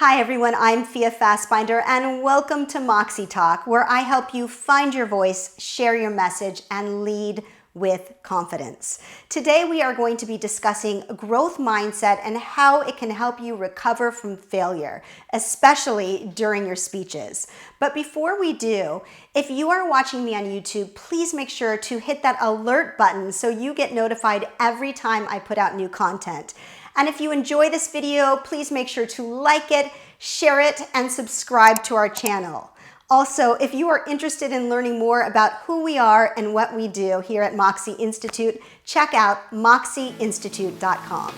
Hi everyone, I'm Fia Fassbinder and welcome to Moxie Talk, where I help you find your voice, share your message, and lead with confidence. Today we are going to be discussing growth mindset and how it can help you recover from failure, especially during your speeches. But before we do, if you are watching me on YouTube, please make sure to hit that alert button so you get notified every time I put out new content. And if you enjoy this video, please make sure to like it, share it, and subscribe to our channel. Also, if you are interested in learning more about who we are and what we do here at Moxie Institute, check out moxieinstitute.com.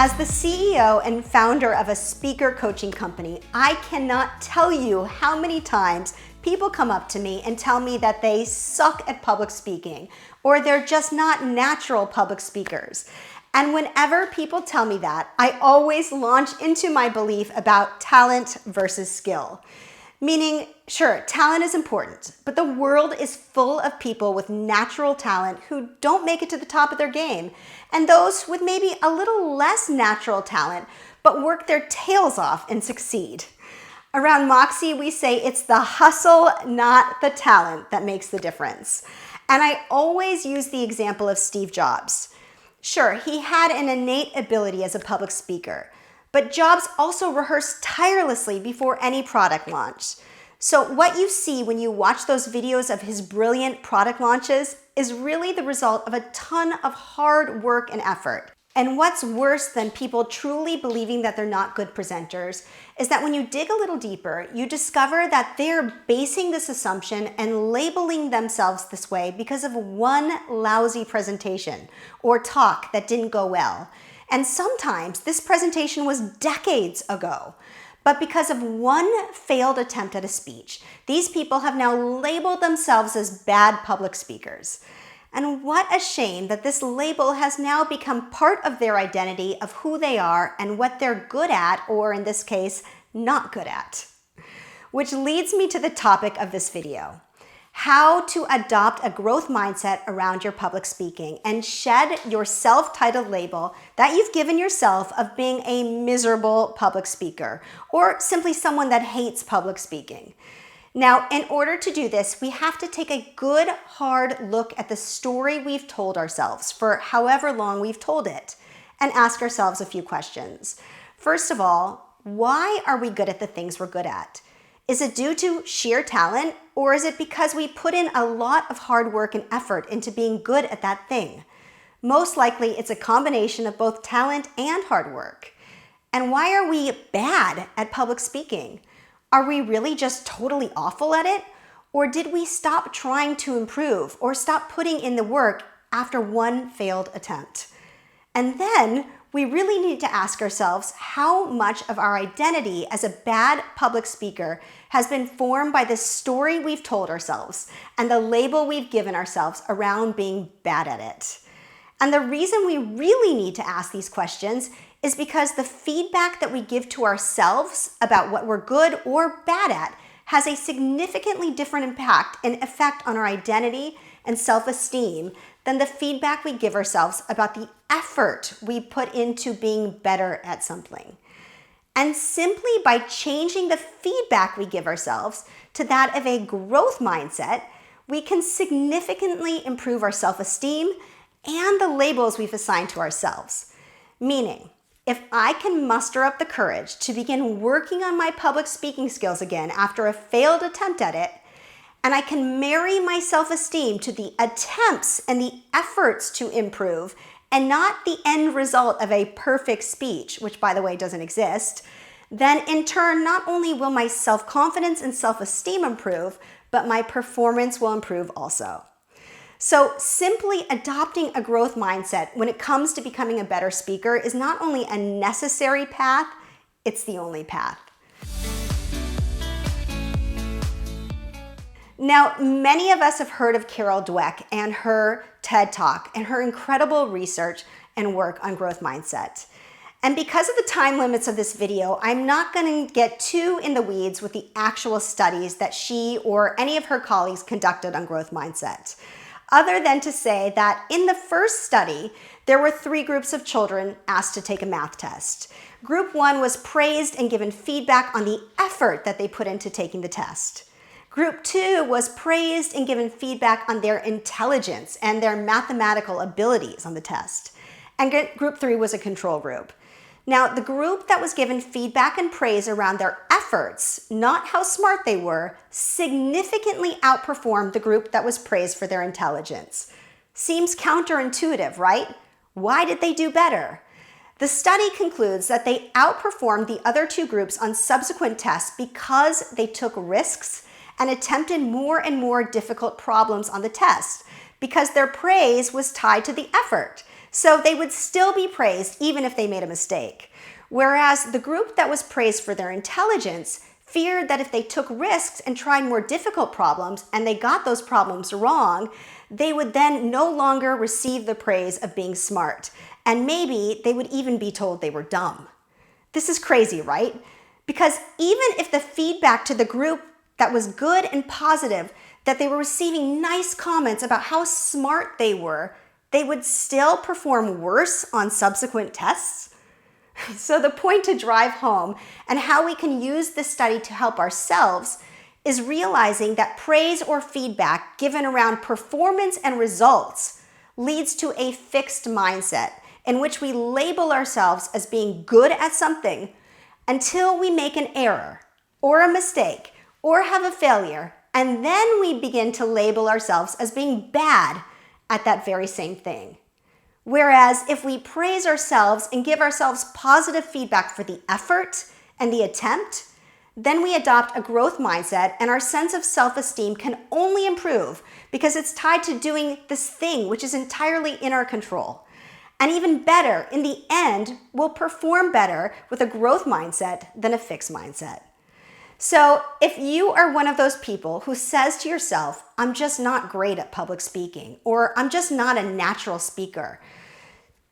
As the CEO and founder of a speaker coaching company, I cannot tell you how many times people come up to me and tell me that they suck at public speaking or they're just not natural public speakers. And whenever people tell me that, I always launch into my belief about talent versus skill. Meaning, sure, talent is important, but the world is full of people with natural talent who don't make it to the top of their game, and those with maybe a little less natural talent, but work their tails off and succeed. Around Moxie, we say it's the hustle, not the talent, that makes the difference. And I always use the example of Steve Jobs. Sure, he had an innate ability as a public speaker, but Jobs also rehearsed tirelessly before any product launch. So what you see when you watch those videos of his brilliant product launches is really the result of a ton of hard work and effort. And what's worse than people truly believing that they're not good presenters is that when you dig a little deeper, you discover that they're basing this assumption and labeling themselves this way because of one lousy presentation or talk that didn't go well. And sometimes this presentation was decades ago. But because of one failed attempt at a speech, these people have now labeled themselves as bad public speakers. And what a shame that this label has now become part of their identity of who they are and what they're good at, or in this case, not good at. Which leads me to the topic of this video: how to adopt a growth mindset around your public speaking and shed your self-titled label that you've given yourself of being a miserable public speaker or simply someone that hates public speaking. Now, in order to do this, we have to take a good, hard look at the story we've told ourselves for however long we've told it and ask ourselves a few questions. First of all, why are we good at the things we're good at? Is it due to sheer talent, or is it because we put in a lot of hard work and effort into being good at that thing? Most likely, it's a combination of both talent and hard work. And why are we bad at public speaking? Are we really just totally awful at it? Or did we stop trying to improve or stop putting in the work after one failed attempt? And then we really need to ask ourselves how much of our identity as a bad public speaker has been formed by the story we've told ourselves and the label we've given ourselves around being bad at it. And the reason we really need to ask these questions is because the feedback that we give to ourselves about what we're good or bad at has a significantly different impact and effect on our identity and self-esteem than the feedback we give ourselves about the effort we put into being better at something. And simply by changing the feedback we give ourselves to that of a growth mindset, we can significantly improve our self-esteem and the labels we've assigned to ourselves. Meaning, if I can muster up the courage to begin working on my public speaking skills again after a failed attempt at it, and I can marry my self-esteem to the attempts and the efforts to improve and not the end result of a perfect speech, which by the way doesn't exist, then in turn, not only will my self-confidence and self-esteem improve, but my performance will improve also. So simply adopting a growth mindset when it comes to becoming a better speaker is not only a necessary path, it's the only path. Now, many of us have heard of Carol Dweck and her TED Talk and her incredible research and work on growth mindset. And because of the time limits of this video, I'm not going to get too in the weeds with the actual studies that she or any of her colleagues conducted on growth mindset. other than to say that in the first study, there were 3 groups of children asked to take a math test. Group 1 was praised and given feedback on the effort that they put into taking the test. Group 2 was praised and given feedback on their intelligence and their mathematical abilities on the test. And Group 3 was a control group. Now, the group that was given feedback and praise around their efforts, not how smart they were, significantly outperformed the group that was praised for their intelligence. Seems counterintuitive, right? Why did they do better? The study concludes that they outperformed the other 2 groups on subsequent tests because they took risks and attempted more and more difficult problems on the test, because their praise was tied to the effort. So they would still be praised even if they made a mistake. Whereas the group that was praised for their intelligence feared that if they took risks and tried more difficult problems and they got those problems wrong, they would then no longer receive the praise of being smart. And maybe they would even be told they were dumb. This is crazy, right? Because even if the feedback to the group that was good and positive, that they were receiving nice comments about how smart they were, they would still perform worse on subsequent tests. So the point to drive home and how we can use this study to help ourselves is realizing that praise or feedback given around performance and results leads to a fixed mindset in which we label ourselves as being good at something until we make an error or a mistake or have a failure, and then we begin to label ourselves as being bad at that very same thing. Whereas if we praise ourselves and give ourselves positive feedback for the effort and the attempt, then we adopt a growth mindset and our sense of self-esteem can only improve because it's tied to doing this thing which is entirely in our control. And even better, in the end, we'll perform better with a growth mindset than a fixed mindset. So if you are one of those people who says to yourself, I'm just not great at public speaking, or I'm just not a natural speaker,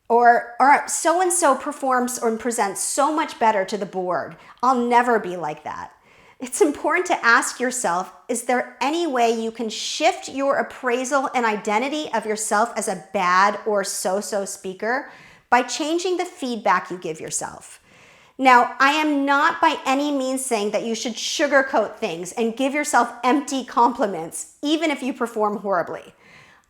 or so-and-so performs or presents so much better to the board, I'll never be like that. It's important to ask yourself, is there any way you can shift your appraisal and identity of yourself as a bad or so-so speaker by changing the feedback you give yourself? Now, I am not by any means saying that you should sugarcoat things and give yourself empty compliments, even if you perform horribly.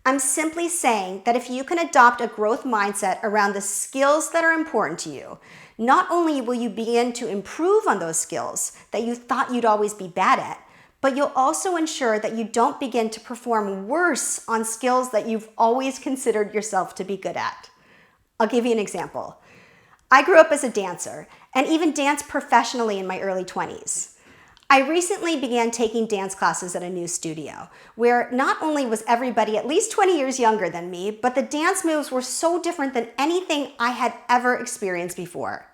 I'm simply saying that if you can adopt a growth mindset around the skills that are important to you, not only will you begin to improve on those skills that you thought you'd always be bad at, but you'll also ensure that you don't begin to perform worse on skills that you've always considered yourself to be good at. I'll give you an example. I grew up as a dancer and even danced professionally in my early 20s. I recently began taking dance classes at a new studio where not only was everybody at least 20 years younger than me, but the dance moves were so different than anything I had ever experienced before.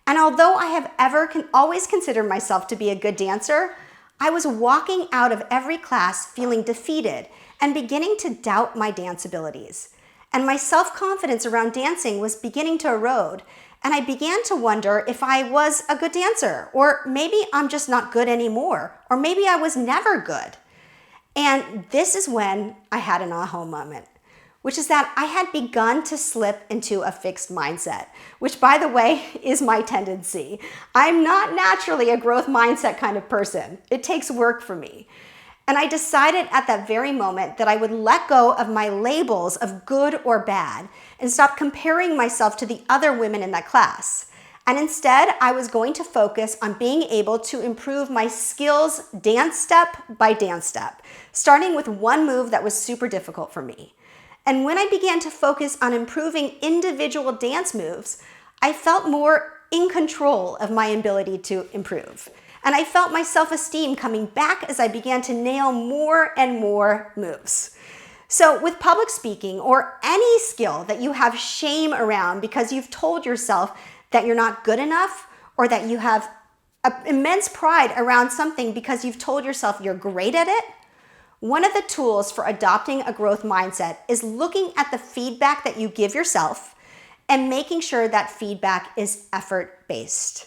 And although I have always considered myself to be a good dancer, I was walking out of every class feeling defeated and beginning to doubt my dance abilities. And my self-confidence around dancing was beginning to erode. And I began to wonder if I was a good dancer, or maybe I'm just not good anymore, or maybe I was never good. And this is when I had an aha moment, which is that I had begun to slip into a fixed mindset, which, by the way, is my tendency. I'm not naturally a growth mindset kind of person. It takes work for me. And I decided at that very moment that I would let go of my labels of good or bad and stop comparing myself to the other women in that class. And instead, I was going to focus on being able to improve my skills dance step by dance step, starting with one move that was super difficult for me. And when I began to focus on improving individual dance moves, I felt more in control of my ability to improve. And I felt my self-esteem coming back as I began to nail more and more moves. So with public speaking or any skill that you have shame around because you've told yourself that you're not good enough, or that you have immense pride around something because you've told yourself you're great at it, one of the tools for adopting a growth mindset is looking at the feedback that you give yourself and making sure that feedback is effort-based.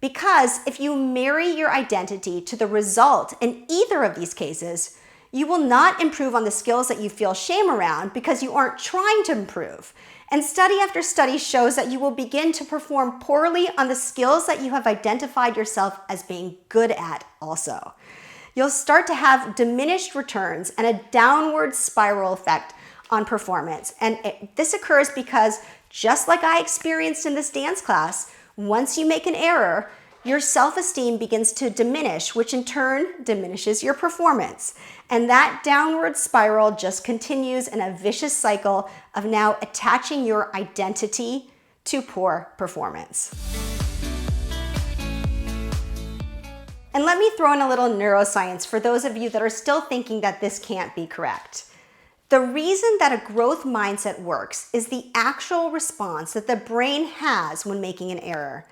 Because if you marry your identity to the result in either of these cases, You will not improve on the skills that you feel shame around because you aren't trying to improve. And study after study shows that you will begin to perform poorly on the skills that you have identified yourself as being good at also. You'll start to have diminished returns and a downward spiral effect on performance. And this occurs because, just like I experienced in this dance class, once you make an error, your self-esteem begins to diminish, which in turn diminishes your performance. And that downward spiral just continues in a vicious cycle of now attaching your identity to poor performance. And let me throw in a little neuroscience for those of you that are still thinking that this can't be correct. The reason that a growth mindset works is the actual response that the brain has when making an error.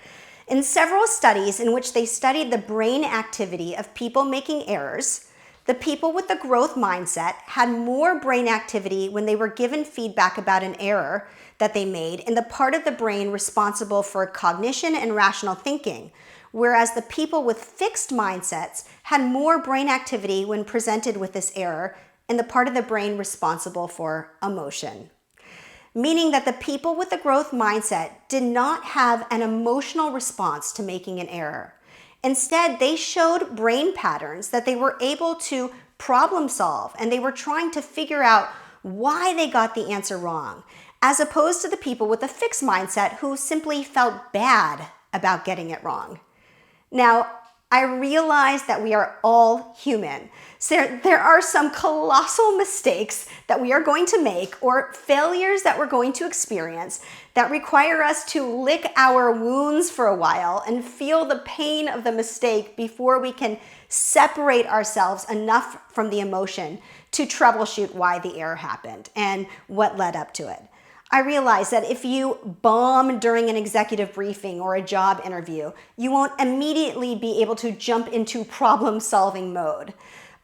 In several studies in which they studied the brain activity of people making errors, the people with the growth mindset had more brain activity when they were given feedback about an error that they made in the part of the brain responsible for cognition and rational thinking, whereas the people with fixed mindsets had more brain activity when presented with this error in the part of the brain responsible for emotion. Meaning that the people with the growth mindset did not have an emotional response to making an error. Instead, they showed brain patterns that they were able to problem solve, and they were trying to figure out why they got the answer wrong, as opposed to the people with a fixed mindset who simply felt bad about getting it wrong. Now, I realize that we are all human. So there are some colossal mistakes that we are going to make, or failures that we're going to experience, that require us to lick our wounds for a while and feel the pain of the mistake before we can separate ourselves enough from the emotion to troubleshoot why the error happened and what led up to it. I realize that if you bomb during an executive briefing or a job interview, you won't immediately be able to jump into problem-solving mode.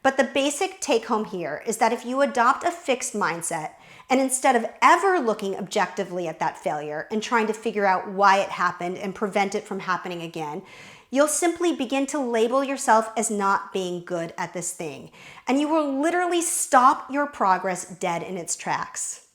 But the basic take-home here is that if you adopt a fixed mindset, and instead of ever looking objectively at that failure and trying to figure out why it happened and prevent it from happening again, you'll simply begin to label yourself as not being good at this thing. And you will literally stop your progress dead in its tracks.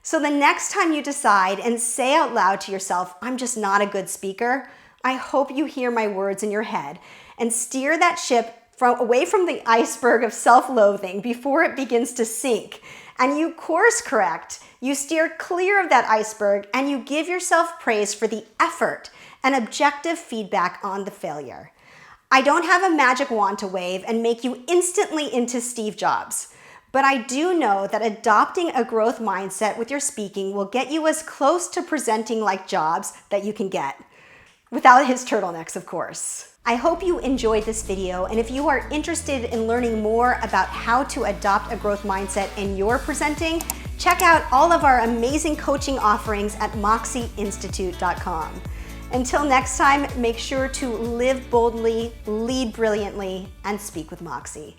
So the next time you decide and say out loud to yourself, "I'm just not a good speaker," I hope you hear my words in your head and steer that ship away from the iceberg of self-loathing before it begins to sink. And you course correct, you steer clear of that iceberg, and you give yourself praise for the effort and objective feedback on the failure. I don't have a magic wand to wave and make you instantly into Steve Jobs. But I do know that adopting a growth mindset with your speaking will get you as close to presenting like Jobs that you can get. Without his turtlenecks, of course. I hope you enjoyed this video, and if you are interested in learning more about how to adopt a growth mindset in your presenting, check out all of our amazing coaching offerings at moxieinstitute.com. Until next time, make sure to live boldly, lead brilliantly, and speak with Moxie.